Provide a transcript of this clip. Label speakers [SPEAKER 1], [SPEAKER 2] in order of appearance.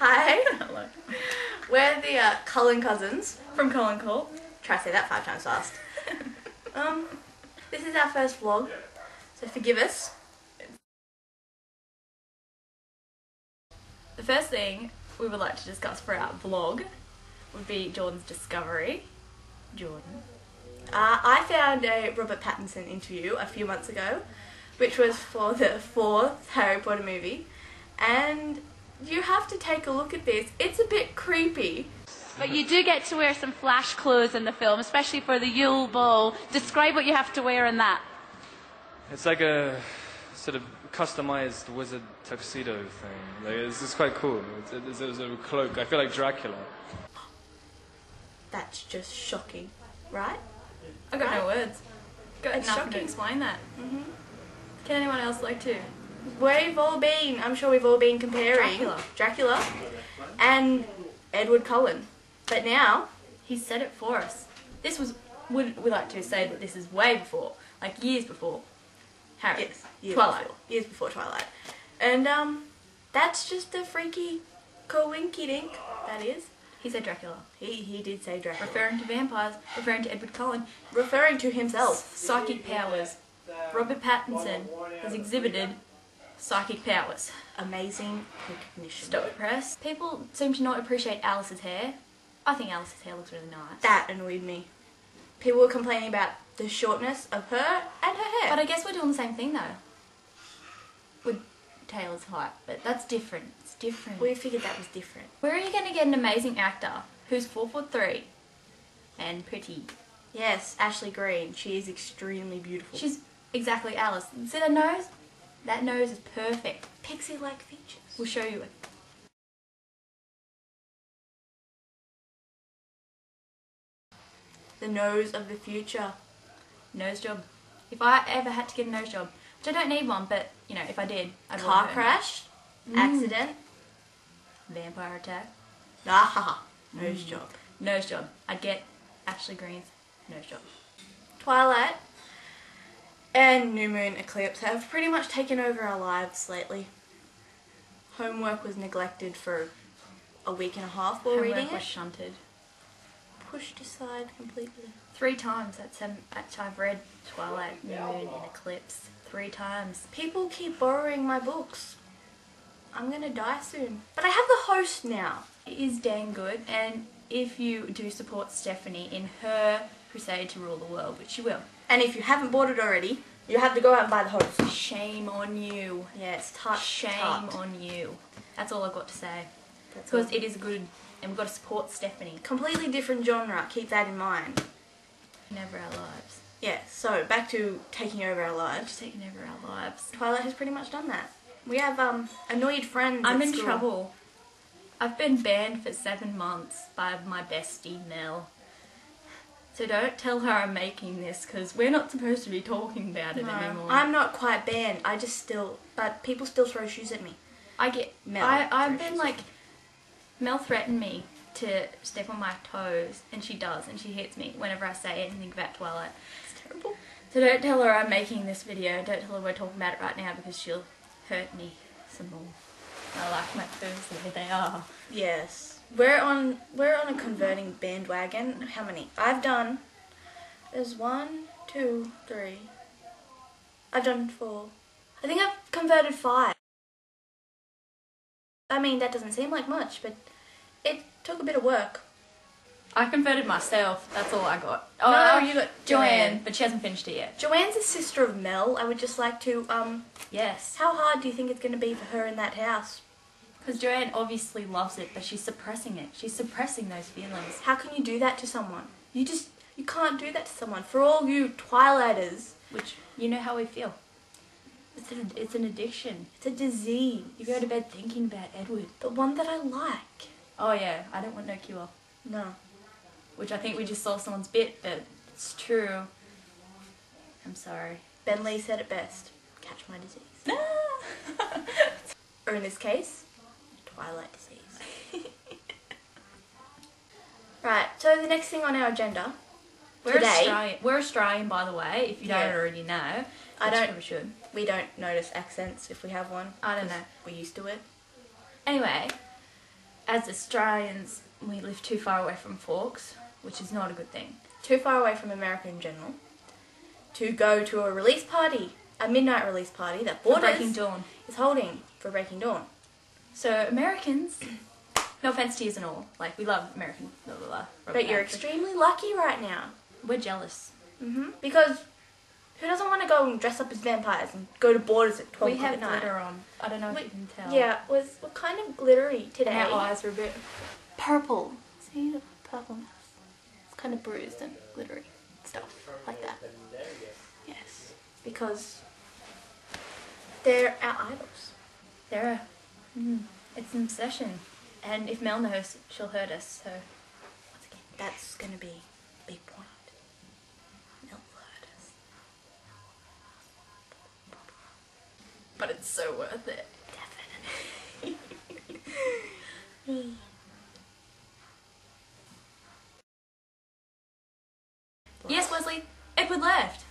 [SPEAKER 1] Hi.
[SPEAKER 2] Hello.
[SPEAKER 1] We're the Cullen Cousins.
[SPEAKER 2] From Cullen Cult.
[SPEAKER 1] Try to say that 5 times fast. This is our first vlog, so forgive us.
[SPEAKER 2] The first thing we would like to discuss for our vlog would be Jordan's discovery. Jordan.
[SPEAKER 1] I found a Robert Pattinson interview a few months ago, which was for the 4th Harry Potter movie, and you have to take a look at this. It's a bit creepy.
[SPEAKER 3] But you do get to wear some flash clothes in the film, especially for the Yule Ball. Describe what you have to wear in that.
[SPEAKER 4] It's like a sort of customized wizard tuxedo thing. Like, it's quite cool. It's a cloak. I feel like Dracula.
[SPEAKER 1] That's just shocking, right?
[SPEAKER 2] I've got no words. Got
[SPEAKER 1] It's
[SPEAKER 2] nothing
[SPEAKER 1] shocking.
[SPEAKER 2] to explain that. Can anyone else like to?
[SPEAKER 1] I'm sure we've all been comparing Dracula and Edward Cullen. But now,
[SPEAKER 2] He said it for us. This was, we like to say that this is way before, like years before Harry.
[SPEAKER 1] yes,
[SPEAKER 2] Twilight.
[SPEAKER 1] Years before Twilight. And that's just a freaky coinky dink, that is.
[SPEAKER 2] He said Dracula.
[SPEAKER 1] He did say Dracula.
[SPEAKER 2] Referring to vampires, referring to Edward Cullen.
[SPEAKER 1] Referring to himself.
[SPEAKER 2] Psychic powers. Robert Pattinson has exhibited psychic powers.
[SPEAKER 1] Amazing recognition.
[SPEAKER 2] Stop press. People seem to not appreciate Alice's hair. I think Alice's hair looks really nice.
[SPEAKER 1] That annoyed me. People were complaining about the shortness of her and her hair.
[SPEAKER 2] But I guess we're doing the same thing though. With Taylor's height, but that's different. It's different.
[SPEAKER 1] We figured that was different.
[SPEAKER 2] Where are you going to get an amazing actor who's 4'3" and pretty?
[SPEAKER 1] Yes, Ashley Greene. She is extremely beautiful.
[SPEAKER 2] She's exactly Alice. See that nose? That nose is perfect.
[SPEAKER 1] pixie-like features.
[SPEAKER 2] We'll show you it.
[SPEAKER 1] The nose of the future.
[SPEAKER 2] Nose job. If I ever had to get a nose job, which I don't need one, but you know, if I did, I'd
[SPEAKER 1] Car
[SPEAKER 2] want it.
[SPEAKER 1] crash. Accident.
[SPEAKER 2] Vampire attack.
[SPEAKER 1] Ah, nose job.
[SPEAKER 2] Nose job. I'd get Ashley Greene's nose job.
[SPEAKER 1] Twilight and New Moon Eclipse have pretty much taken over our lives lately. Homework was neglected for a week and a half while reading
[SPEAKER 2] Homework was
[SPEAKER 1] it.
[SPEAKER 2] shunted.
[SPEAKER 1] Pushed aside completely.
[SPEAKER 2] 3 times I've read Twilight, New Moon, and Eclipse. 3 times.
[SPEAKER 1] People keep borrowing my books. I'm gonna die soon. But I have the host now.
[SPEAKER 2] It is dang good, and if you do support Stephanie in her crusade to rule the world, which you will,
[SPEAKER 1] And if you haven't bought it already, you have to go out and buy the host.
[SPEAKER 2] shame on you.
[SPEAKER 1] Yes, tut.
[SPEAKER 2] Shame on you. That's all I've got to say.
[SPEAKER 1] That's all.
[SPEAKER 2] Because it is good, and we've got to support Stephanie.
[SPEAKER 1] Completely different genre, keep that in mind.
[SPEAKER 2] Never our lives.
[SPEAKER 1] Yeah, so back to taking over our
[SPEAKER 2] Just
[SPEAKER 1] lives.
[SPEAKER 2] taking over our lives.
[SPEAKER 1] Twilight has pretty much done that. We have annoyed friends
[SPEAKER 2] I'm
[SPEAKER 1] at
[SPEAKER 2] in
[SPEAKER 1] school.
[SPEAKER 2] trouble. I've been banned for 7 months by my bestie Mel. So don't tell her I'm making this, because we're not supposed to be talking about it anymore.
[SPEAKER 1] I'm not quite banned. I just still, but people still throw shoes at me.
[SPEAKER 2] I get
[SPEAKER 1] Mel
[SPEAKER 2] I've
[SPEAKER 1] throws
[SPEAKER 2] been like, Mel threatened me to step on my toes, and she does, and she hits me whenever I say anything about Twilight.
[SPEAKER 1] It's terrible.
[SPEAKER 2] So don't tell her I'm making this video. Don't tell her we're talking about it right now, because she'll hurt me some more. I like my toes the way they are.
[SPEAKER 1] Yes, we're on a converting bandwagon. How many? I've done. There's 1, 2, 3. I've done 4. I think I've converted 5. I mean, that doesn't seem like much, but it took a bit of work.
[SPEAKER 2] I converted myself. That's all I got.
[SPEAKER 1] No, you got
[SPEAKER 2] Joanne, but she hasn't finished it yet.
[SPEAKER 1] Joanne's a sister of Mel. I would just like to,
[SPEAKER 2] Yes.
[SPEAKER 1] how hard do you think it's going to be for her in that house?
[SPEAKER 2] Because Joanne obviously loves it, but she's suppressing it. She's suppressing those feelings.
[SPEAKER 1] How can you do that to someone? You can't do that to someone. For all you Twilighters,
[SPEAKER 2] Which, you know how we feel. It's an addiction.
[SPEAKER 1] it's a disease.
[SPEAKER 2] You go to bed thinking about Edward.
[SPEAKER 1] But one that I like.
[SPEAKER 2] Oh yeah, I don't want no cure.
[SPEAKER 1] No.
[SPEAKER 2] Which I think we just saw someone's bit, but it's true. I'm sorry.
[SPEAKER 1] Ben Lee said it best. Catch my disease.
[SPEAKER 2] Ah!
[SPEAKER 1] Or in this case, Twilight disease. Right, so the next thing on our agenda
[SPEAKER 2] We're Australian, by the way, if you
[SPEAKER 1] Yeah.
[SPEAKER 2] don't already know.
[SPEAKER 1] I
[SPEAKER 2] Which
[SPEAKER 1] don't-
[SPEAKER 2] probably should.
[SPEAKER 1] we don't notice accents if we have one.
[SPEAKER 2] I don't
[SPEAKER 1] 'cause
[SPEAKER 2] know.
[SPEAKER 1] We're used to it.
[SPEAKER 2] Anyway, as Australians, we live too far away from Forks, which is not a good thing.
[SPEAKER 1] Too far away from America in general to go to a release party, a midnight release party that
[SPEAKER 2] For
[SPEAKER 1] Borders
[SPEAKER 2] Breaking Dawn.
[SPEAKER 1] is holding for Breaking Dawn.
[SPEAKER 2] So Americans, no offense to you and all, like we love American blah blah blah.
[SPEAKER 1] But you're extremely lucky right now.
[SPEAKER 2] We're jealous.
[SPEAKER 1] Because who doesn't want to go and dress up as vampires and go to Borders at 12
[SPEAKER 2] We
[SPEAKER 1] o'clock
[SPEAKER 2] have
[SPEAKER 1] at night?
[SPEAKER 2] glitter on. I don't know if you can tell.
[SPEAKER 1] Yeah, we're kind of glittery today.
[SPEAKER 2] And our eyes are a bit
[SPEAKER 1] Purple. See the purple? It's kind of bruised and glittery stuff like that. Yes, because they're our idols.
[SPEAKER 2] They're it's an obsession. And if Mel knows, she'll hurt us, so once again.
[SPEAKER 1] That's gonna be a big point. They'll hurt us.
[SPEAKER 2] But it's so worth it.
[SPEAKER 1] Definitely.
[SPEAKER 2] Yes, Wesley, Edward left.